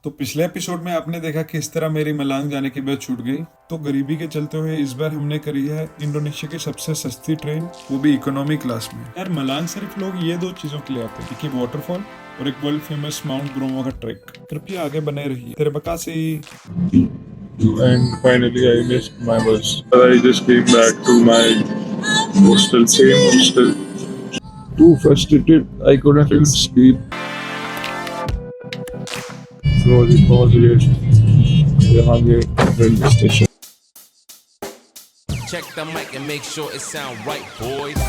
तो पिछले एपिसोड में आपने देखा कि इस तरह मेरी मलांग जाने की बस छूट गई। तो गरीबी के चलते हुए इस बार हमने करी है इंडोनेशिया की सबसे सस्ती ट्रेन, वो भी इकोनॉमी क्लास में। यार मलांग सिर्फ लोग ये दो चीजों के लिए आते हैं, एक वाटरफॉल और एक वर्ल्ड फेमस माउंट ब्रोमो का ट्रैक। कृपया आगे बने रहिए। तेरे बकासी। And finally I missed my bus. I just came back to my hostel, same hostel. Too frustrated, I couldn't even sleep. So we pause here. यहाँ ये railway station. Check the mic and make sure it sound right, boys.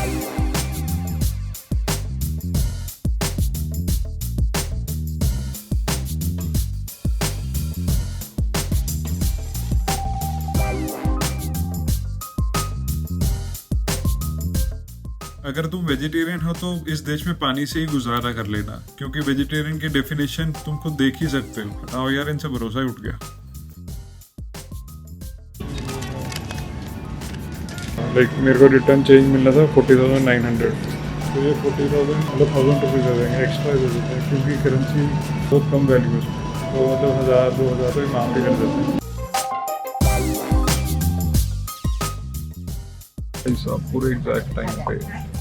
अगर तुम vegetarian हो तो इस देश में पानी से ही गुजारा कर लेना, क्योंकि वेजिटेरियन की डेफिनेशन तुम खुद देख ही सकते हो। बताओ यार, इनसे भरोसा ही उठ गया। Like मेरे को रिटर्न चेंज मिलना था 40,900. तो ये 40,000 मतलब 1,000 रुपीज़ दे देंगे, एक्स्ट्रा दे देते हैं क्योंकि करेंसी बहुत कम वैल्यू है। तो मतलब 1,000-2,000 तो मांग भी कर देते हैं। ऐसा पूरे एग्जैक्ट टाइम पे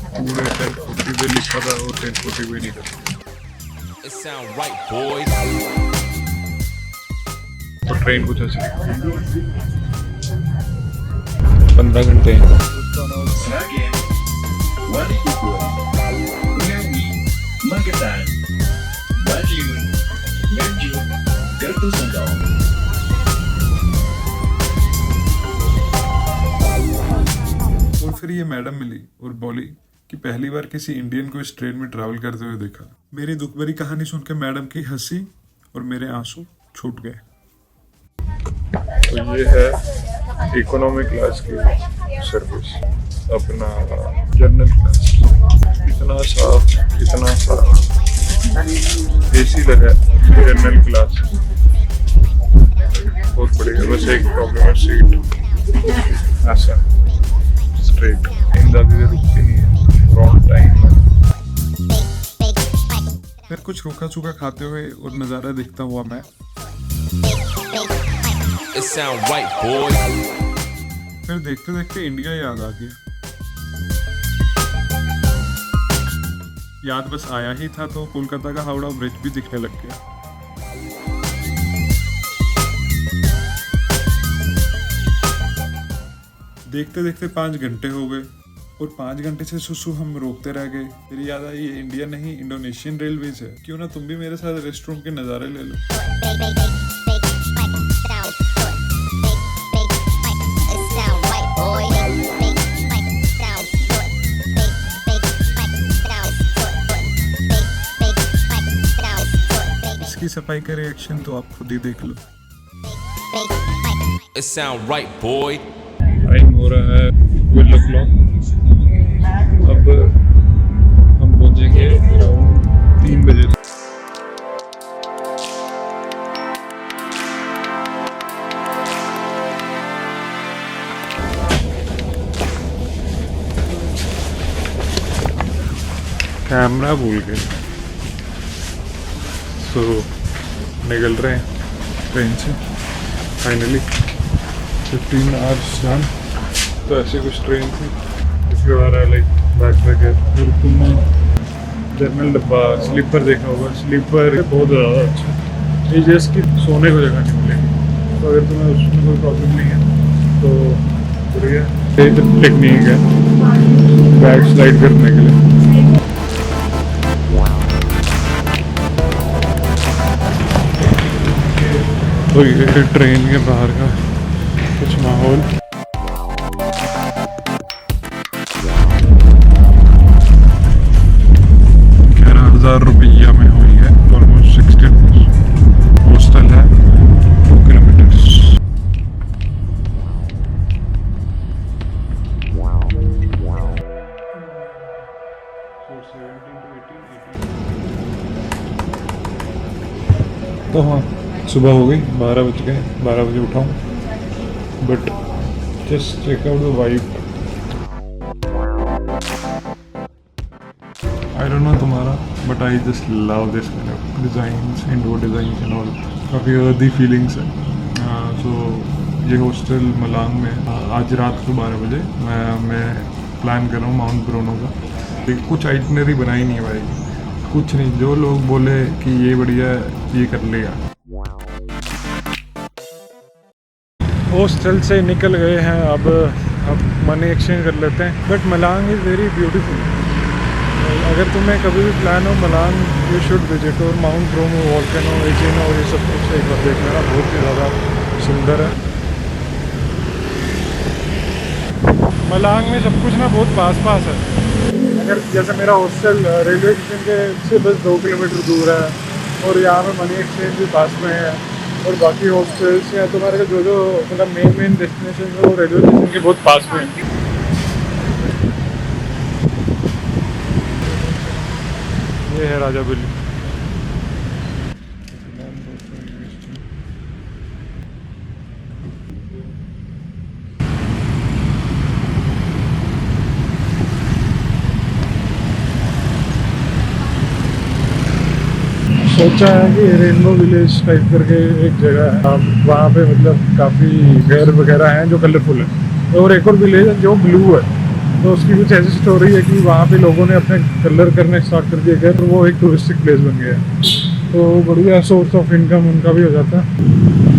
पूरे 10:40 पे लिखा था और 10:40 पे नहीं था। It sound right, boys. तो ट्रेन कुछ ऐसी 15 घंटे Magetan, Madiun, Ganjung, Kartasandang. और फिर ये मैडम मिली और बोली कि पहली बार किसी इंडियन को इस ट्रेन में ट्रैवल करते हुए देखा। मेरी दुख भरी कहानी सुन के मैडम की हंसी और मेरे आंसू छूट गए। तो ये है इकोनॉमी क्लास की सर्विस, अपना जनरल क्लास। इतना साफ एसी लगा है जनरल क्लास, बहुत बढ़िया। बस एक प्रॉब्लम है सीट ऐसा स्ट्रेट, इन दादी रुकती नहीं है, रॉन्ग टाइम। फिर कुछ रूखा सूखा खाते हुए और नज़ारा देखता हुआ मैं It sound right, boys. फिर देखते देखते इंडिया याद आ गया। याद बस आया ही था तो कोलकाता का हावड़ा ब्रिज भी दिखने लग गया। देखते देखते 5 घंटे हो गए और 5 घंटे से सुसु हम रोकते रह गए। फिर याद आई ये इंडिया नहीं इंडोनेशियन रेलवेज है, क्यों ना तुम भी मेरे साथ रेस्टोरेंट के नज़ारे ले लो। इसकी सफाई का रिएक्शन तो आप खुद ही देख लो। It sound right, boy. Time हो रहा है 12 o'clock। अब हम पहुंचेंगे अराउंड 3 बजे। कैमरा भूल गए, तो निकल रहे हैं ट्रेन से फाइनली। 15 आवर्स जान, तो ऐसी कुछ ट्रेन थी। इसके बाद लाइक बैक पैकर। फिर तुमने जनरल डब्बा स्लीपर देखा होगा, स्लीपर बहुत ज़्यादा अच्छा। ये जैसे कि सोने को जगह नहीं मिलेगी, तो अगर तुम्हें उसमें कोई प्रॉब्लम नहीं है तो बढ़िया। एक टेक्निक है बैक स्लाइड करने के लिए। तो ये ट्रेन के बाहर का कुछ माहौल। 11,000 रुपया में हुई है, ऑलमोस्ट 60 रुपीज। हॉस्टल है 2 किलोमीटर्स। तो हाँ, सुबह हो गई, 12 बज गए। 12 बजे उठाऊँ, but just check out the vibe. I don't know तुम्हारा, but I just love this kind of designs, indoor designs and all. काफ़ी अर्दी फीलिंग्स है। सो ये हॉस्टल मलांग में आज रात को 12 बजे मैं प्लान कर रहा हूँ माउंट ब्रोनो का। कुछ आइटनरी बनाई नहीं है भाई, कुछ नहीं, जो लोग बोले कि ये बढ़िया है ये कर लिया। हॉस्टल से निकल गए हैं, अब मनी एक्सचेंज कर लेते हैं। But Malang is very beautiful. अगर तुम्हें कभी भी प्लान हो मलांग, यू शुड विजिट। और माउंट ब्रोमो, वॉल्केनो, एचिनो और ये सब कुछ एक बार देख लेना, बहुत ही ज़्यादा सुंदर है। मलांग में सब कुछ ना बहुत पास है। अगर जैसे मेरा हॉस्टल रेलवे स्टेशन के से बस 2 किलोमीटर दूर है और यहाँ पे मनी एक्सचेंज भी पास में है और बाकी हॉस्टल्स हैं, तो मेरे जो मतलब मेन डेस्टिनेशन है वो रेलवे स्टेशन के बहुत पास में है। ये है राजा बिल्ली। सोचा है कि रेनबो विलेज टाइप करके एक जगह है, वहाँ पे मतलब काफ़ी घर वगैरह हैं जो कलरफुल है। और एक और विलेज है जो ब्लू है, तो उसकी कुछ ऐसी स्टोरी है कि वहाँ पे लोगों ने अपने कलर करने स्टार्ट कर दिए घर, तो वो एक टूरिस्टिक प्लेस बन गया है। तो बढ़िया सोर्स ऑफ इनकम उनका भी हो जाता है।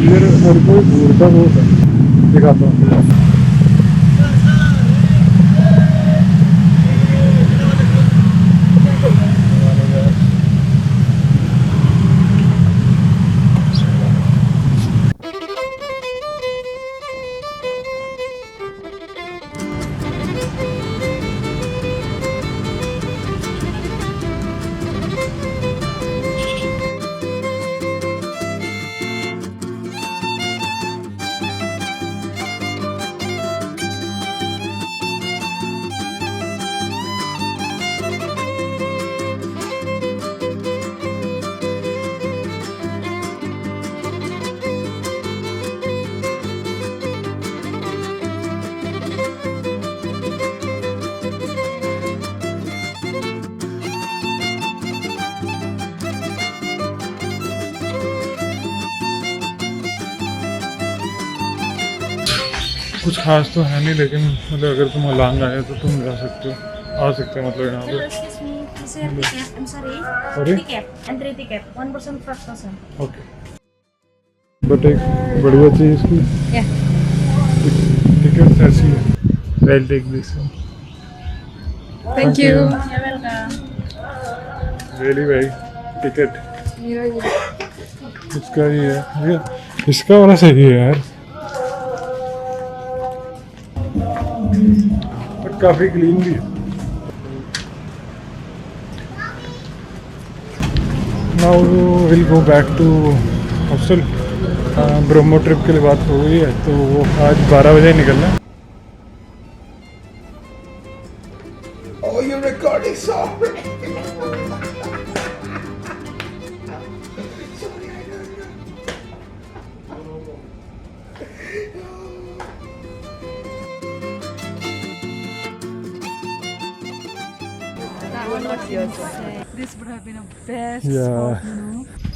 इधर हर कोई घूरता बहुत है, दिखाता हूँ। कुछ खास तो है नहीं, लेकिन मतलब अगर तुम मलांग आए तो तुम जा सकते हो, आ सकते हो मतलब यहाँ Hello, पे। excuse me. Is there ticket? I'm sorry. Sorry? Ticket. Entry ticket. 1 person per person. Okay, but एक बढ़िया चीज़ की Yeah. टिकट ऐसी है। I'll take this one. Thank you. You're welcome. Really भाई, टिकट इसका ही है, ये इसका वाला सही है यार, बट काफ़ी क्लीन भी है। Now will go back to hostel. Bromo trip के लिए बात हो गई है, तो वो आज 12 बजे निकलना है। Oh, you're recording, sorry. That one was yours. This would have been a best Yeah. spot, you know.